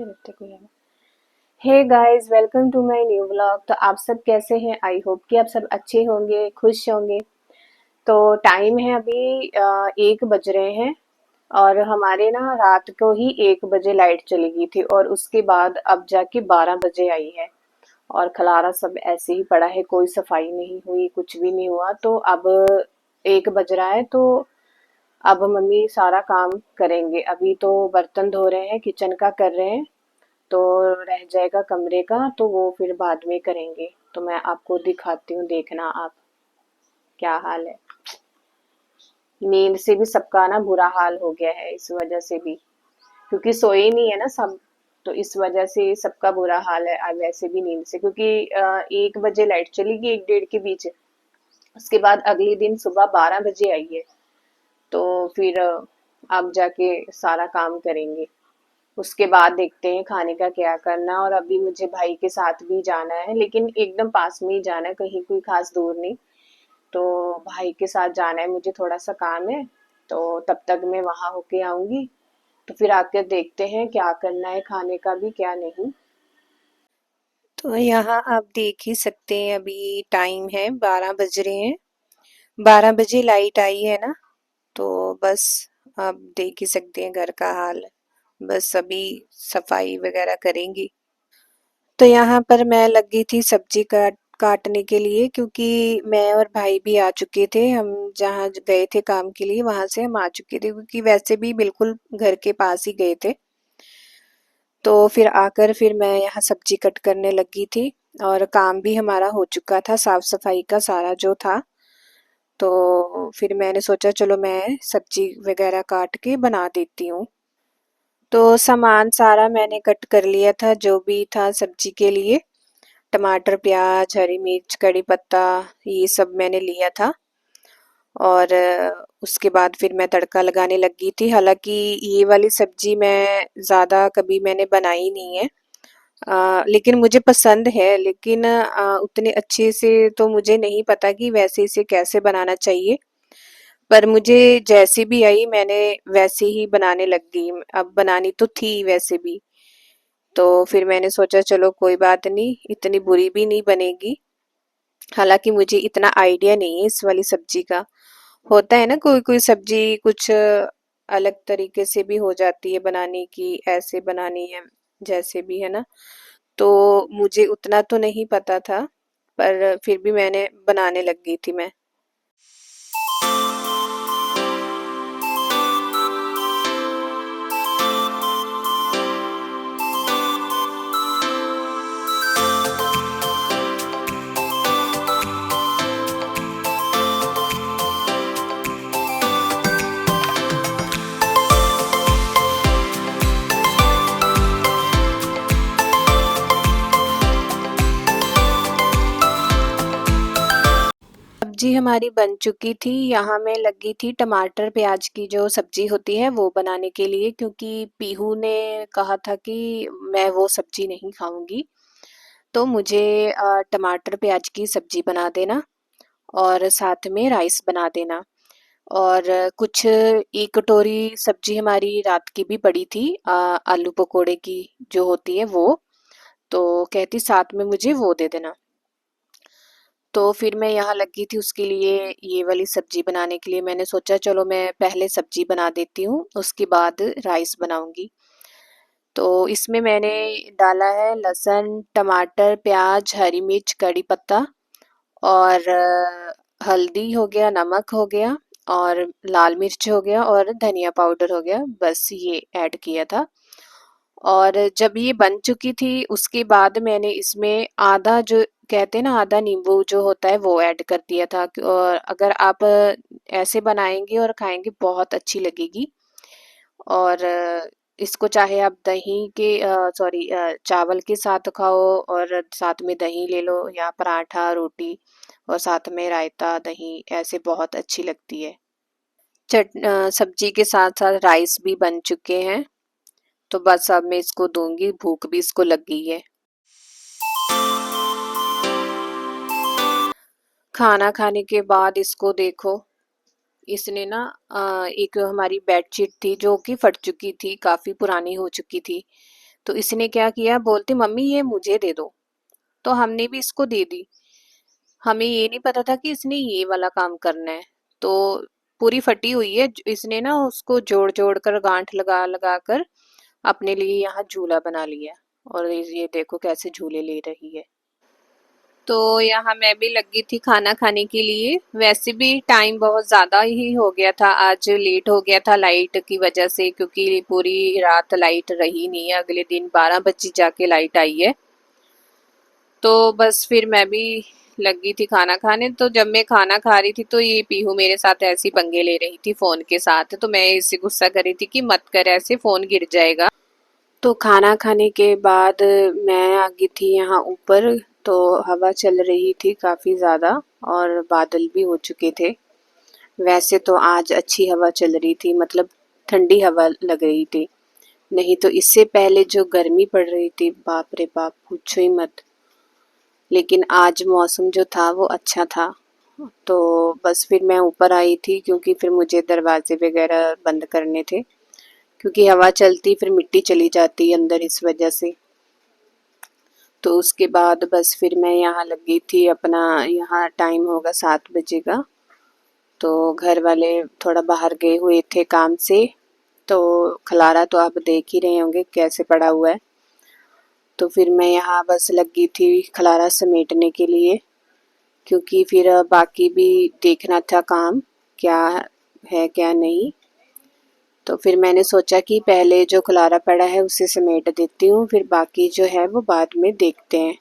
Hey guys, welcome to my new vlog. तो आप सब कैसे हैं? आई होप कि आप सब अच्छे होंगे, खुश होंगे। तो टाइम है अभी 1 बज रहे हैं और हमारे ना रात को ही 1 बजे लाइट चली गई थी और उसके बाद अब जाके 12 बजे आई है। और खलारा सब ऐसे ही पड़ा है, कोई सफाई नहीं हुई, कुछ भी नहीं हुआ। तो अब 1 बज रहा है, तो अब मम्मी सारा काम करेंगे। अभी तो बर्तन धो रहे हैं, किचन का कर रहे हैं, तो रह जाएगा कमरे का, तो वो फिर बाद में करेंगे। तो मैं आपको दिखाती हूँ, देखना आप क्या हाल है। नींद से भी सबका ना बुरा हाल हो गया है इस वजह से भी, क्योंकि सोए ही नहीं है ना सब। तो इस वजह से सबका बुरा हाल है। अब वैसे भी नींद से, क्योंकि 1 बजे लाइट चली गई, 1 डेढ़ के बीच। उसके बाद अगले दिन सुबह 12 बजे आई है। तो फिर अब जाके सारा काम करेंगे। उसके बाद देखते हैं खाने का क्या करना। और अभी मुझे भाई के साथ भी जाना है, लेकिन एकदम पास में ही जाना है, कहीं कोई खास दूर नहीं। तो भाई के साथ जाना है, मुझे थोड़ा सा काम है। तो तब तक मैं वहां होके आऊंगी। तो फिर आकर देखते हैं क्या करना है, खाने का भी क्या नहीं। तो यहाँ आप देख ही सकते हैं, अभी टाइम है 12 बज रहे हैं। 12 बजे लाइट आई है ना। तो बस आप देख ही सकते हैं घर का हाल। बस अभी सफाई वगैरह करेंगी। तो यहाँ पर मैं लगी थी सब्जी काटने के लिए, क्योंकि मैं और भाई भी आ चुके थे। हम जहाँ गए थे काम के लिए वहां से हम आ चुके थे, क्योंकि वैसे भी बिल्कुल घर के पास ही गए थे। तो फिर आकर फिर मैं यहाँ सब्जी कट करने लगी थी। और काम भी हमारा हो चुका था, साफ सफाई का सारा जो था। तो फिर मैंने सोचा चलो मैं सब्जी वगैरह काट के बना देती हूँ। तो सामान सारा मैंने कट कर लिया था, जो भी था सब्जी के लिए। टमाटर, प्याज, हरी मिर्च, कड़ी पत्ता, ये सब मैंने लिया था। और उसके बाद फिर मैं तड़का लगाने लगी थी। हालांकि ये वाली सब्जी मैं ज़्यादा कभी मैंने बनाई नहीं है। लेकिन मुझे पसंद है, लेकिन उतने अच्छे से तो मुझे नहीं पता कि वैसे इसे कैसे बनाना चाहिए। पर मुझे जैसी भी आई मैंने वैसे ही बनाने लग गई। अब बनानी तो थी वैसे भी। तो फिर मैंने सोचा चलो कोई बात नहीं, इतनी बुरी भी नहीं बनेगी। हालांकि मुझे इतना आइडिया नहीं है इस वाली सब्जी का। होता है ना, कोई कोई सब्जी कुछ अलग तरीके से भी हो जाती है बनाने की, ऐसे बनानी है जैसे भी है ना। तो मुझे उतना तो नहीं पता था, पर फिर भी मैंने बनाने लग गई थी मैं। सब्जी हमारी बन चुकी थी। यहाँ मैं लगी थी टमाटर प्याज की जो सब्जी होती है वो बनाने के लिए, क्योंकि पीहू ने कहा था कि मैं वो सब्जी नहीं खाऊंगी। तो मुझे टमाटर प्याज की सब्जी बना देना और साथ में राइस बना देना। और कुछ 1 कटोरी सब्जी हमारी रात की भी पड़ी थी, आलू पकोड़े की जो होती है वो। तो कहती साथ में मुझे वो दे देना। तो फिर मैं यहाँ लगी थी उसके लिए, ये वाली सब्जी बनाने के लिए। मैंने सोचा चलो मैं पहले सब्जी बना देती हूँ, उसके बाद राइस बनाऊंगी। तो इसमें मैंने डाला है लहसुन, टमाटर, प्याज, हरी मिर्च, कड़ी पत्ता और हल्दी हो गया, नमक हो गया और लाल मिर्च हो गया और धनिया पाउडर हो गया। बस ये ऐड किया था। और जब ये बन चुकी थी उसके बाद मैंने इसमें आधा, जो कहते हैं ना आधा नींबू जो होता है, वो ऐड कर दिया था। और अगर आप ऐसे बनाएंगे और खाएंगे बहुत अच्छी लगेगी। और इसको चाहे आप दही के, सॉरी, चावल के साथ खाओ और साथ में दही ले लो, या पराठा रोटी और साथ में रायता दही, ऐसे बहुत अच्छी लगती है। सब्जी के साथ साथ राइस भी बन चुके हैं। तो बस अब मैं इसको दूंगी, भूख भी इसको लग गई है। खाना खाने के बाद इसको देखो, इसने ना एक हमारी बेडशीट थी जो कि फट चुकी थी, काफी पुरानी हो चुकी थी। तो इसने क्या किया, बोलती मम्मी ये मुझे दे दो। तो हमने भी इसको दे दी। हमें ये नहीं पता था कि इसने ये वाला काम करना है। तो पूरी फटी हुई है, इसने ना उसको जोड़ जोड़ कर गांठ लगा लगा कर अपने लिए यहाँ झूला बना लिया। और ये देखो कैसे झूले ले रही है। तो यहाँ मैं भी लगी थी खाना खाने के लिए। वैसे भी टाइम बहुत ज़्यादा ही हो गया था, आज लेट हो गया था लाइट की वजह से, क्योंकि पूरी रात लाइट रही नहीं है। अगले दिन 12 बजे जाके लाइट आई है। तो बस फिर मैं भी लगी थी खाना खाने। तो जब मैं खाना खा रही थी तो ये पीहू मेरे साथ ऐसे ही पंगे ले रही थी फ़ोन के साथ। तो मैं इससे गुस्सा कर रही थी कि मत कर ऐसे, फ़ोन गिर जाएगा। तो खाना खाने के बाद मैं आ गई थी यहाँ ऊपर। तो हवा चल रही थी काफ़ी ज़्यादा और बादल भी हो चुके थे। वैसे तो आज अच्छी हवा चल रही थी, मतलब ठंडी हवा लग रही थी। नहीं तो इससे पहले जो गर्मी पड़ रही थी, बाप रे बाप, पूछो ही मत। लेकिन आज मौसम जो था वो अच्छा था। तो बस फिर मैं ऊपर आई थी, क्योंकि फिर मुझे दरवाजे वगैरह बंद करने थे, क्योंकि हवा चलती फिर मिट्टी चली जाती अंदर, इस वजह से। तो उसके बाद बस फिर मैं यहाँ लगी थी अपना, यहाँ टाइम होगा 7 बजे का। तो घर वाले थोड़ा बाहर गए हुए थे काम से। तो खलारा तो आप देख ही रहे होंगे कैसे पड़ा हुआ है। तो फिर मैं यहाँ बस लगी थी खलारा समेटने के लिए, क्योंकि फिर बाकी भी देखना था काम क्या है क्या नहीं। तो फिर मैंने सोचा कि पहले जो खलारा पड़ा है उसे समेट देती हूँ, फिर बाकी जो है वो बाद में देखते हैं।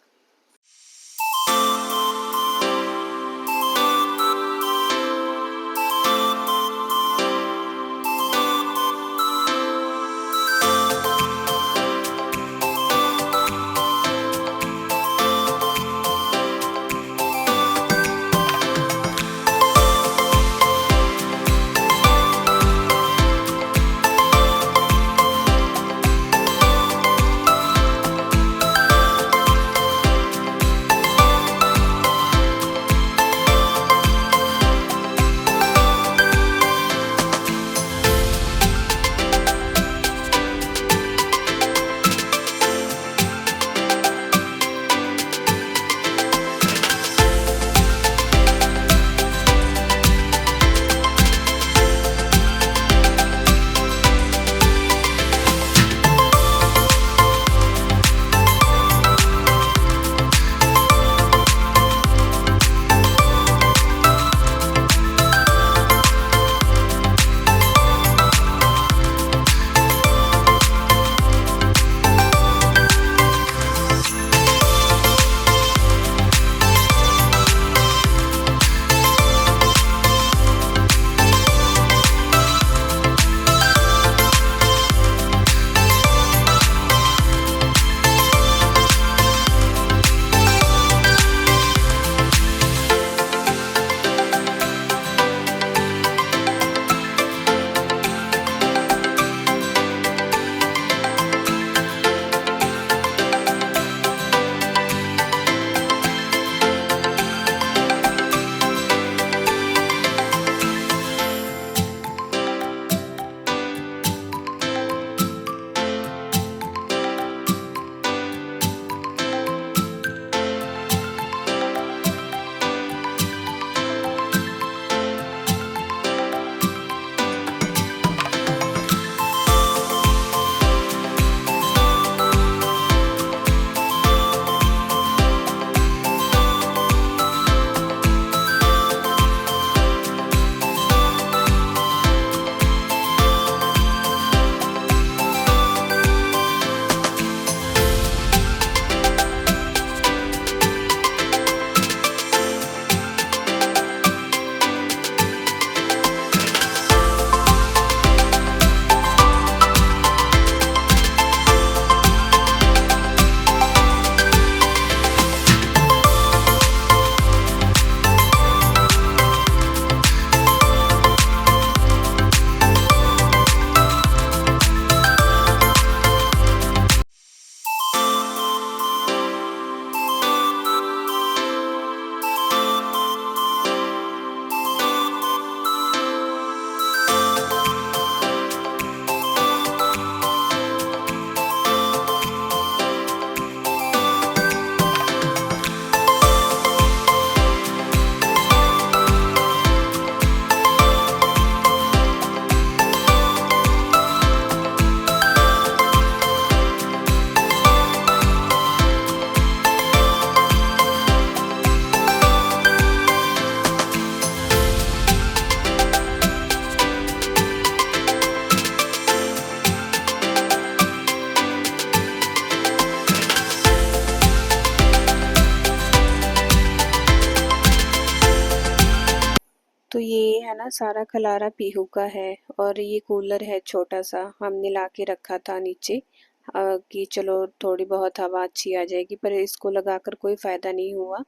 ये है ना सारा खलारा पीहू का है, और ये कूलर है छोटा सा, हमने ला के रखा था नीचे कि चलो थोड़ी बहुत हवा अच्छी आ जाएगी, पर इसको लगाकर कोई फ़ायदा नहीं हुआ।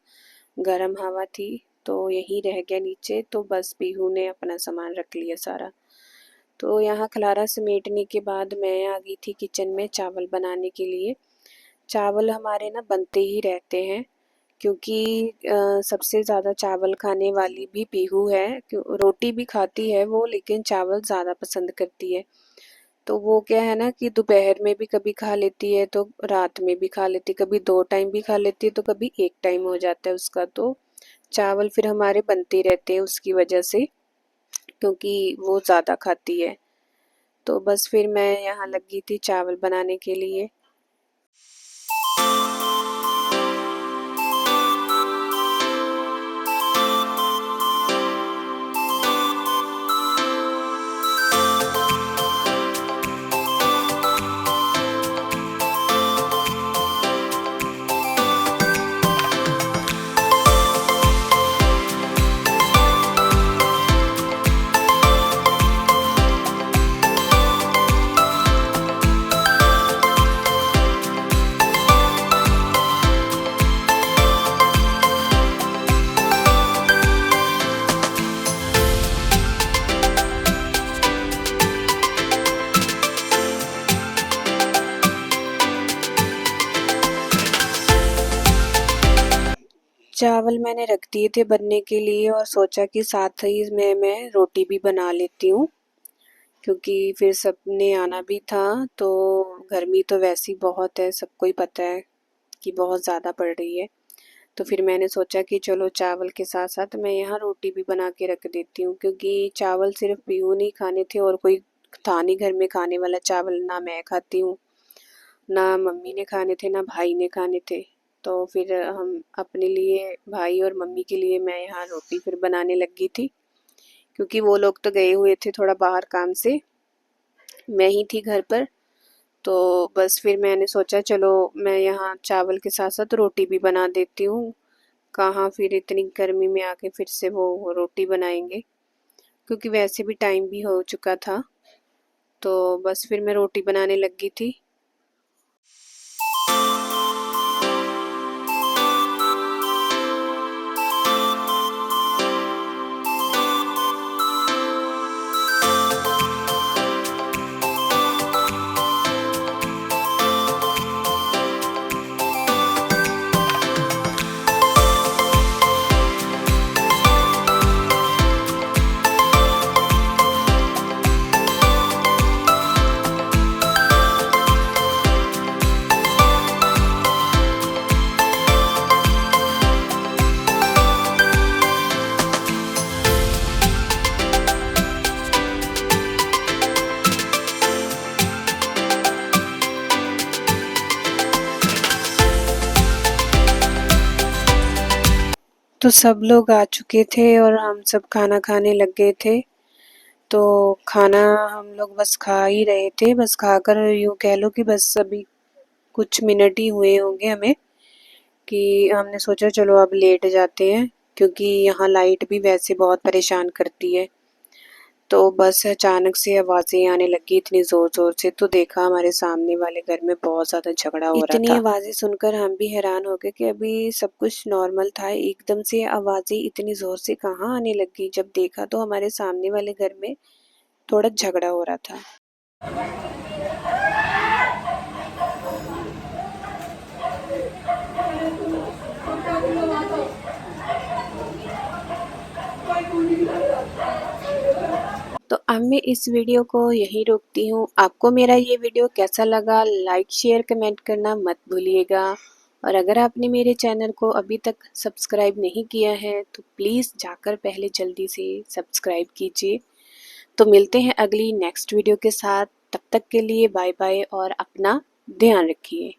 गर्म हवा थी तो यही रह गया नीचे, तो बस पीहू ने अपना सामान रख लिया सारा। तो यहाँ खलारा समेटने के बाद मैं आ गई थी किचन में चावल बनाने के लिए। चावल हमारे ना बनते ही रहते हैं, क्योंकि सबसे ज़्यादा चावल खाने वाली भी पीहू है। रोटी भी खाती है वो, लेकिन चावल ज़्यादा पसंद करती है। तो वो क्या है ना कि दोपहर में भी कभी खा लेती है, तो रात में भी खा लेती है, कभी 2 टाइम भी खा लेती है, तो कभी 1 टाइम हो जाता है उसका। तो चावल फिर हमारे बनते रहते हैं उसकी वजह से, क्योंकि वो ज़्यादा खाती है। तो बस फिर मैं यहाँ लगी थी चावल बनाने के लिए। चावल मैंने रख दिए थे बनने के लिए, और सोचा कि साथ ही में मैं रोटी भी बना लेती हूँ, क्योंकि फिर सबने आना भी था। तो गर्मी तो वैसी बहुत है, सबको ही पता है कि बहुत ज़्यादा पड़ रही है। तो फिर मैंने सोचा कि चलो चावल के साथ साथ मैं यहाँ रोटी भी बना के रख देती हूँ, क्योंकि चावल सिर्फ पीहू नहीं खाने थे, और कोई था नहीं घर में खाने वाला चावल। ना मैं खाती हूँ, ना मम्मी ने खाने थे, ना भाई ने खाने थे। तो फिर हम अपने लिए, भाई और मम्मी के लिए मैं यहाँ रोटी फिर बनाने लगी थी, क्योंकि वो लोग तो गए हुए थे थोड़ा बाहर काम से, मैं ही थी घर पर। तो बस फिर मैंने सोचा चलो मैं यहाँ चावल के साथ साथ रोटी भी बना देती हूँ। कहाँ फिर इतनी गर्मी में आके फिर से वो रोटी बनाएंगे, क्योंकि वैसे भी टाइम भी हो चुका था। तो बस फिर मैं रोटी बनाने लगी थी। तो सब लोग आ चुके थे और हम सब खाना खाने लग गए थे। तो खाना हम लोग बस खा ही रहे थे, बस खाकर यूँ कह लो कि बस अभी कुछ मिनट ही हुए होंगे हमें, कि हमने सोचा चलो अब लेट जाते हैं, क्योंकि यहाँ लाइट भी वैसे बहुत परेशान करती है। तो बस अचानक से आवाज़ें आने लगी इतनी ज़ोर-ज़ोर से, तो देखा हमारे सामने वाले घर में बहुत ज़्यादा झगड़ा हो रहा था। इतनी आवाज़ें सुनकर हम भी हैरान हो गए कि अभी सब कुछ नॉर्मल था, एकदम से आवाज़ें इतनी ज़ोर से कहाँ आने लगी। जब देखा तो हमारे सामने वाले घर में थोड़ा झगड़ा हो रहा था। तो अब मैं इस वीडियो को यहीं रोकती हूँ। आपको मेरा ये वीडियो कैसा लगा, लाइक शेयर कमेंट करना मत भूलिएगा। और अगर आपने मेरे चैनल को अभी तक सब्सक्राइब नहीं किया है तो प्लीज़ जाकर पहले जल्दी से सब्सक्राइब कीजिए। तो मिलते हैं अगली नेक्स्ट वीडियो के साथ, तब तक के लिए बाय बाय और अपना ध्यान रखिए।